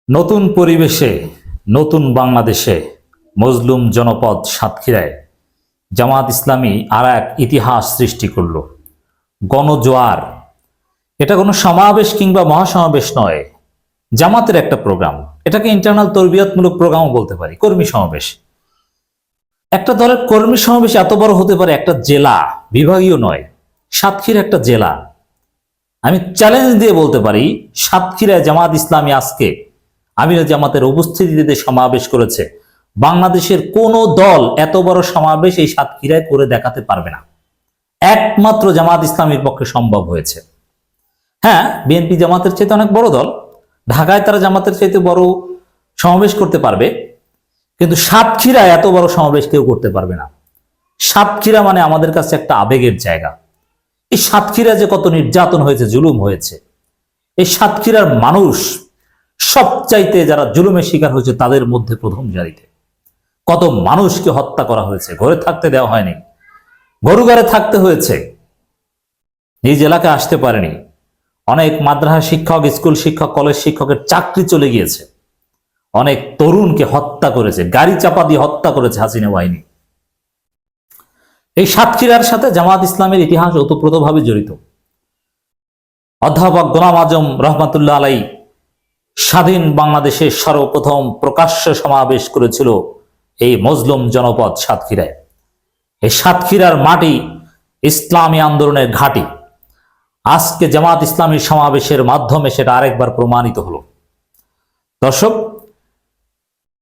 নতুন পরিবেশে নতুন বাংলাদেশে মজলুম জনপদ সাতক্ষীরায় জামাত ইসলামী আর এক ইতিহাস সৃষ্টি করল। গণজোয়ার। এটা কোনো সমাবেশ কিংবা মহাসমাবেশ নয়, জামাতের একটা প্রোগ্রাম। এটাকে ইন্টারনাল তরবিয়তমূলক প্রোগ্রামও বলতে পারি, কর্মী সমাবেশ। একটা দলের কর্মী সমাবেশ এত বড় হতে পারে, একটা জেলা, বিভাগীয় নয়, সাতক্ষীরা একটা জেলা। আমি চ্যালেঞ্জ দিয়ে বলতে পারি, সাতক্ষীরায় জামাত ইসলামী আজকে আমিরা জামাতের উপস্থিতিতে সমাবেশ করেছে। বাংলাদেশের কোন দল এত বড় সমাবেশ এই সাতক্ষীরায় করে দেখাতে পারবে না। একমাত্র জামাত ইসলামীর পক্ষে সম্ভব হয়েছে। হ্যাঁ, বিএনপি জামাতের চাইতে অনেক বড় দল, ঢাকায় তারা জামাতের চাইতে বড় সমাবেশ করতে পারবে, কিন্তু সাতক্ষীরায় এত বড় সমাবেশ কেউ করতে পারবে না। সাতক্ষীরা মানে আমাদের কাছে একটা আবেগের জায়গা। এই সাতক্ষীরা যে কত নির্যাতন হয়েছে, জুলুম হয়েছে, এই সাতক্ষীরার মানুষ সবচাইতে যারা জুলুমের শিকার হয়েছে তাদের মধ্যে প্রথম সারিতে। কত মানুষকে হত্যা করা হয়েছে, ঘরে থাকতে দেওয়া হয়নি, গরু ঘরে থাকতে হয়েছে, নিজ এলাকায় আসতে পারেনি। অনেক মাদ্রাসা শিক্ষক, স্কুল শিক্ষক, কলেজ শিক্ষকের চাকরি চলে গিয়েছে। অনেক তরুণকে হত্যা করেছে, গাড়ি চাপা দিয়ে হত্যা করেছে হাসিনা বাহিনী। এই সাতক্ষীরার সাথে জামাত ইসলামের ইতিহাস ওতপ্রোতভাবে জড়িত। অধ্যাপক গোলাম আজম রহমাতুল্লাহ আলাই স্বাধীন বাংলাদেশের সর্বপ্রথম প্রকাশ্য সমাবেশ করেছিল এই মজলুম জনপদ সাতক্ষীরায়। এই সাতক্ষীরার মাটি ইসলামী আন্দোলনের ঘাঁটি। আজকে জামাত ইসলামী সমাবেশের মাধ্যমে সেটা আরেকবার প্রমাণিত হলো। দর্শক,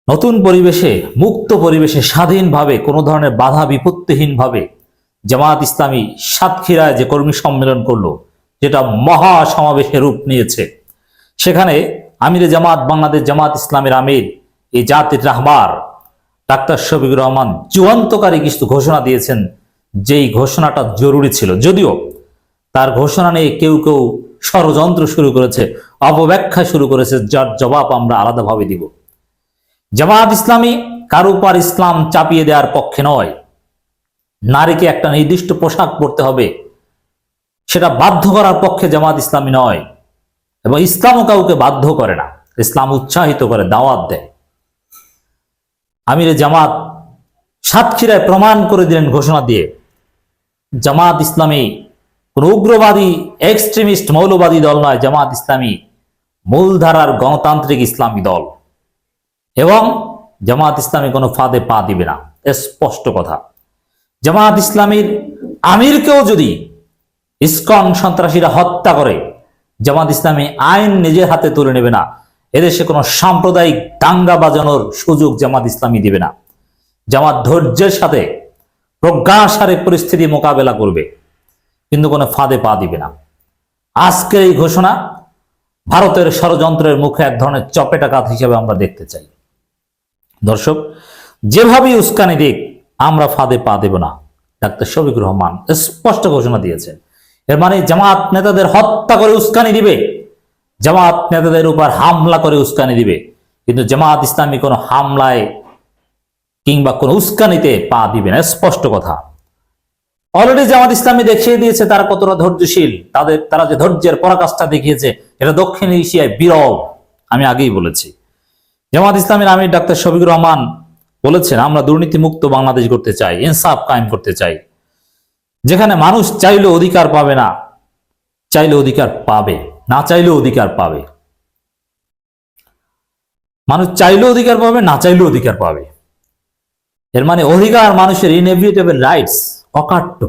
নতুন পরিবেশে, মুক্ত পরিবেশে, স্বাধীনভাবে, কোনো ধরনের বাধা বিপত্তিহীনভাবে জামাত ইসলামী সাতক্ষীরায় যে কর্মী সম্মেলন করলো, যেটা মহা সমাবেশের রূপ নিয়েছে, সেখানে আমিরে জামাত বাংলাদেশ জামাত ইসলামের আমির এই জাতির রাহবার ডাক্তার শফিকুর রহমান চূড়ান্তকারী কিছু ঘোষণা দিয়েছেন, যেই ঘোষণাটা জরুরি ছিল। যদিও তার ঘোষণা নিয়ে কেউ কেউ ষড়যন্ত্র শুরু করেছে, অপব্যাখ্যা শুরু করেছে, যার জবাব আমরা আলাদাভাবে দিব। জামাত ইসলামী কারো উপর ইসলাম চাপিয়ে দেওয়ার পক্ষে নয়। নারীকে একটা নির্দিষ্ট পোশাক পরতে হবে, সেটা বাধ্য করার পক্ষে জামাত ইসলামী নয়, এবং ইসলামও কাউকে বাধ্য করে না, ইসলাম উৎসাহিত করে, দাওয়াত দেয়। আমিরে জামাত সাতক্ষীরায় প্রমাণ করে দিলেন ঘোষণা দিয়ে, জামাত ইসলামী কোন উগ্রবাদী, এক্সট্রিমিস্ট, মৌলবাদী দল নয়। জামাত ইসলামী মূলধারার গণতান্ত্রিক ইসলামী দল, এবং জামাত ইসলামী কোনো ফাঁদে পা দিবে না, স্পষ্ট কথা। জামাত ইসলামীর আমিরকেও যদি ইসকন সন্ত্রাসীরা হত্যা করে, জামাত ইসলামী আইন নিজের হাতে তুলে নেবে না। এদেশে কোনো সাম্প্রদায়িক দাঙ্গা বাজানোর সুযোগ জামাত ইসলামী দিবে না। জামাত ধৈর্যের সাথে প্রজ্ঞাসারে পরিস্থিতি মোকাবেলা করবে, কিন্তু কোনো ফাঁদে পা দিবে না। আজকের এই ঘোষণা ভারতের ষড়যন্ত্রের মুখে এক ধরনের চপেটাঘাত হিসেবে আমরা দেখতে চাই। দর্শক, যেভাবেই উস্কানি দিক, আমরা ফাঁদে পা দেব না। ডাক্তার শফিকুর রহমান স্পষ্ট ঘোষণা দিয়েছেন। এর মানে জামাত নেতাদের হত্যা করে উস্কানি দিবে, জামাত নেতাদের উপর হামলা করে উস্কানি দিবে, কিন্তু জামাত ইসলামী কোনো হামলায় কিংবা কোনো উস্কানিতে পা দিবে না, স্পষ্ট কথা। অলরেডি জামাত ইসলামী দেখিয়ে দিয়েছে তারা কতটা ধৈর্যশীল। তারা যে ধৈর্যের পরাকাষ্ঠা দেখিয়েছে, এটা দক্ষিণ এশিয়ায় বিরল। আমি আগেই বলেছি, জামাত ইসলামীর আমির ডাক্তার শফিকুর রহমান বলেছেন, আমরা দুর্নীতিমুক্ত বাংলাদেশ করতে চাই, ইনসাফ কায়েম করতে চাই, যেখানে মানুষ চাইলে অধিকার পাবে না, চাইলে অধিকার পাবে, না চাইলে অধিকার পাবে। মানুষ চাইলে অধিকার পাবে, না চাইলে অধিকার পাবে। এর মানে অধিকার মানুষের ইনএভিটেবল রাইটস, অকাট্য।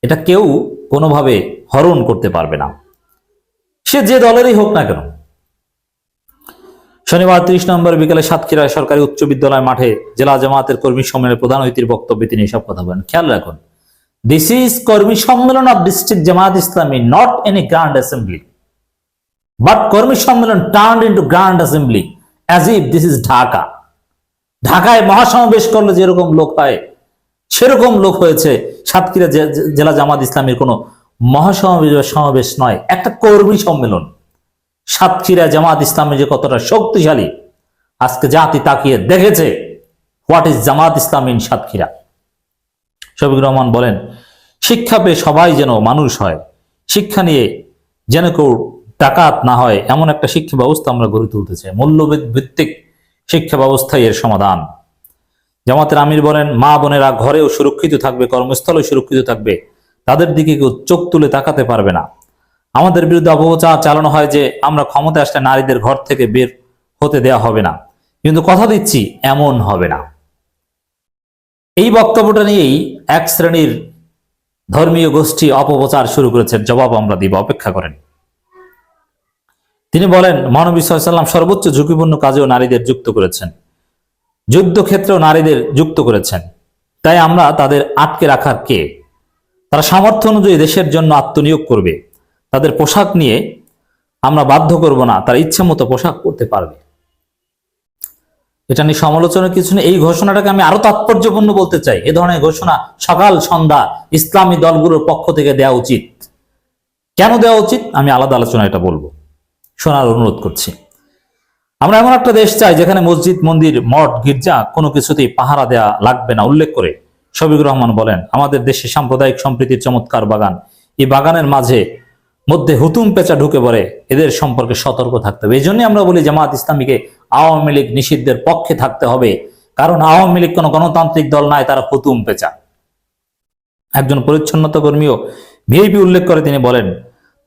এটা কেউ কোনোভাবে হরণ করতে পারবে না, সে যে দলেরই হোক না কেন। শনিবার 30 নভেম্বর বিকেলে সাতক্ষীরা সরকারি উচ্চ বিদ্যালয় মাঠে জেলা জামাতের কর্মী সম্মেলনের প্রধান অতিথির বক্তব্যে তিনি এসব কথা বলেন। খেয়াল রাখুন, দিস ইজ কর্মী সম্মেলন of district Jamaat Islami, not any grand assembly, but কর্মী সম্মেলন turned into grand assembly as if this is Dhaka. ঢাকায় মহাসমাবেশ করলে যেরকম লোক হয়, সেরকম লোক হয়েছে সাতক্ষীরা জেলা জামাত ইসলামীর কোনো মহাসমাবেশ নয়, একটা কর্মী সম্মেলন। সাতক্ষীরা জামাত ইসলামী যে কতটা শক্তিশালী, আজকে জাতি তাকিয়ে দেখেছে। What is Jamaat Islami in Satkhira. Shafiqur Rahman বলেন, শিক্ষা পেয়ে সবাই যেন মানুষ হয়, শিক্ষা নিয়ে যেন কেউ ডাকাত না হয় এমন একটা শিক্ষা ব্যবস্থা আমরা গড়ে তুলতে চাই। মূল্যবোধ ভিত্তিক শিক্ষা ব্যবস্থাই এর সমাধান। জামাতের আমির বলেন, মা বোনেরা ঘরেও সুরক্ষিত থাকবে, কর্মস্থলেও সুরক্ষিত থাকবে, তাদের দিকে কেউ চোখ তুলে তাকাতে পারবে না। আমাদের বিরুদ্ধে অপপ্রচার চালানো হয় যে আমরা ক্ষমতা আসলে নারীদের ঘর থেকে বের হতে দেয়া হবে না, কিন্তু কথা দিচ্ছি এমন হবে না। এই বক্তব্যটা নিয়েই এক শ্রেণীর ধর্মীয় গোষ্ঠী অপপ্রচার শুরু করেছেন। জবাব আমরা দিব, অপেক্ষা করেন। তিনি বলেন, মহানবী সাল্লাল্লাহু আলাইহি ওয়াসাল্লাম সর্বোচ্চ ঝুঁকিপূর্ণ কাজেও নারীদের যুক্ত করেছেন, যুদ্ধক্ষেত্রেও নারীদের যুক্ত করেছেন। তাই আমরা তাদের আটকে রাখার কে? তারা সামর্থ্য অনুযায়ী দেশের জন্য আত্মনিয়োগ করবে। তাদের পোশাক নিয়ে আমরা বাধ্য করব না, তারা ইচ্ছা মতো পোশাক পরতে পারবে। এটা নিয়ে সমালোচনার কিছু নেই। এই ঘোষণাটাকে আমি আরো তাৎপর্যপূর্ণ বলতে চাই। এ ধরনের ঘোষণা সকাল সন্ধ্যা ইসলামী দলগুলোর পক্ষ থেকে দেওয়া উচিত। কেন দেওয়া উচিত আমি আলাদা আলোচনা এটা বলবো, শোনার অনুরোধ করছি। আমরা এমন একটা দেশ চাই যেখানে মসজিদ, মন্দির, মঠ, গির্জা কোনো কিছুতেই পাহারা দেয়া লাগবে না। উল্লেখ করে শফিকুর রহমান বলেন, আমাদের দেশে সাম্প্রদায়িক সম্প্রীতির চমৎকার বাগান। এই বাগানের মধ্যে হুতুম পেঁচা ঢুকে পড়ে, এদের সম্পর্কে সতর্ক থাকতে হবে। এই জন্যই আমরা বলি জামাত ইসলামীকে আওয়ামী লীগ নিষিদ্ধের পক্ষে থাকতে হবে, কারণ আওয়ামী লীগ কোনো গণতান্ত্রিক দল নয়, তারা হুতুম পেঁচা। একজন পরিচ্ছন্নতা কর্মীও ভিআইপি উল্লেখ করে তিনি বলেন,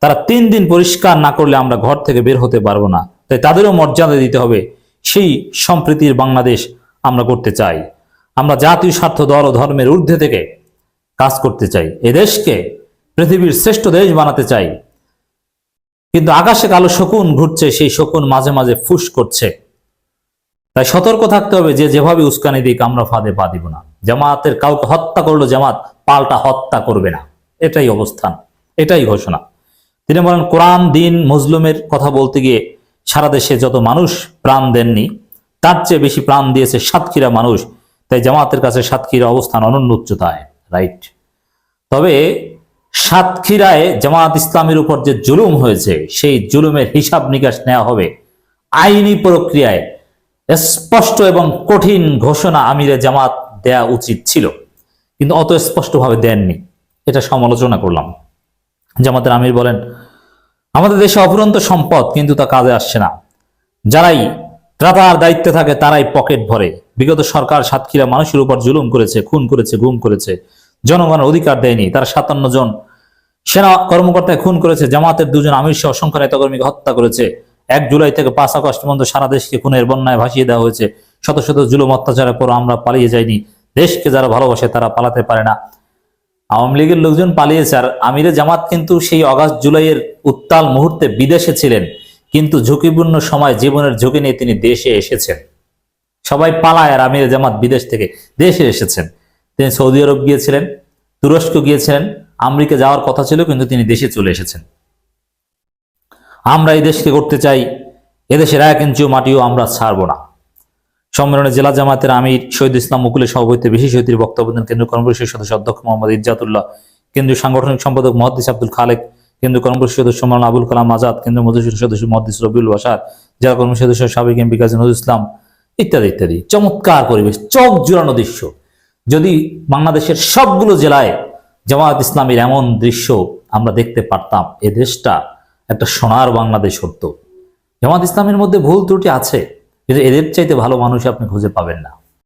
তারা 3 দিন পরিষ্কার না করলে আমরা ঘর থেকে বের হতে পারবো না, তাই তাদেরও মর্যাদা দিতে হবে। সেই সম্প্রীতির বাংলাদেশ আমরা করতে চাই। আমরা জাতীয় স্বার্থ, দল ও ধর্মের ঊর্ধ্বে থেকে কাজ করতে চাই। এদেশকে পৃথিবীর শ্রেষ্ঠ দেশ বানাতে চাই। কিন্তু আকাশে কালো শকুন ঘুরছে, সেই শকুন মাঝে মাঝে ফুস করছে। তাই সতর্ক থাকতে হবে, যে যেভাবে উস্কানি দিক আমরা ফাঁদে পা দিব না। জামাতের কাউকে হত্যা করলো জামাত পাল্টা হত্যা করবে না, এটাই অবস্থান, এটাই ঘোষণা। তিনি বলেন, কোরআন, দিন, মজলুমের কথা বলতে গিয়ে সারা দেশে যত মানুষ প্রাণ দেননি, তার চেয়ে বেশি প্রাণ দিয়েছে সাতক্ষীরা মানুষ। তাই জামাতের কাছে সাতক্ষীরা অবস্থান অনন্য উচ্চতায়। রাইট। তবে সাতক্ষীরায় জামাত ইসলামের উপর যে জুলুম হয়েছে, সেই জুলুমের হিসাব নিকাশ নেওয়া হবে আইনি প্রক্রিয়ায়। স্পষ্ট এবং কঠিন ঘোষণা আমিরে জামাত দেয়া উচিত ছিল, কিন্তু অত স্পষ্টভাবে দেননি। এটা সমালোচনা করলাম। জামাতের আমির বলেন, আমাদের দেশে অফুরন্ত সম্পদ, কিন্তু তা কাজে আসছে না। যারাই ত্রাতার দায়িত্বে থাকে তারাই পকেট ভরে। বিগত সরকার সাতক্ষীরা মানুষের উপর জুলুম করেছে, খুন করেছে, গুম করেছে, জনগণের অধিকার দেয়নি। তারা 57 জন সেনা কর্মকর্তায় খুন করেছে, জামাতের 2 জন আমির সহ অসংখ্য নেতাকর্মীকে হত্যা করেছে। 1 জুলাই থেকে 5 আগস্ট পর্যন্ত সারা দেশকে খুনের বন্যায় ভাসিয়ে দেওয়া হয়েছে। শত শত জুলুম অত্যাচারের পর আমরা পালিয়ে যাইনি। দেশকে যারা ভালোবাসে তারা পালাতে পারে না। আওয়ামী লীগের লোকজন পালিয়েছে, আর আমিরে জামাত কিন্তু সেই আগস্ট জুলাইয়ের উত্তাল মুহূর্তে বিদেশে ছিলেন, কিন্তু ঝুঁকিপূর্ণ সময় জীবনের ঝুঁকি নিয়ে তিনি দেশে এসেছেন। সবাই পালায়, আর আমিরে জামাত বিদেশ থেকে দেশে এসেছেন। তিনি সৌদি আরব গিয়েছিলেন, তুরস্ক গিয়েছিলেন, আমেরিকা যাওয়ার কথা ছিল, কিন্তু তিনি দেশে চলে এসেছেন। আমরা এই দেশকে করতে চাই, এদেশের 1 ইঞ্চিও মাটিও আমরা ছাড়বো না। সম্মেলনে জেলা জামাতের আমির শহীদ ইসলাম মুকুলের সভাপতিত্বে বিশেষ অতিথির বক্তব্য দেন কেন্দ্রীয় কর্মপরিষদ সদস্য অধ্যক্ষ মোহাম্মদ ইজ্জাতুল্লাহ, কেন্দ্রীয় সাংগঠনিক সম্পাদক মহাদ্দিস আব্দুল খালেক, কেন্দ্রীয় কর্মপরিষদ সদস্য মাওলানা আবুল কালাম আজাদ, কেন্দ্রীয় মজলিস সদস্য মহাদ্দিস রবিউল বাশার, জেলা কর্মপরিষদ সদস্য সাবেক এমপি কাজী নজরুল ইসলাম, ইত্যাদি ইত্যাদি। চমৎকার পরিবেশ, চোখ জুড়ানো দৃশ্য। যদি বাংলাদেশের সবগুলো জেলায় জামায়াত ইসলামীর এমন দৃশ্য আমরা দেখতে পারতাম, এ দেশটা একটা সোনার বাংলাদেশ হতো। জামায়াত ইসলামের মধ্যে ভুল ত্রুটি আছে, কিন্তু এদের চাইতে ভালো মানুষ আপনি খুঁজে পাবেন না।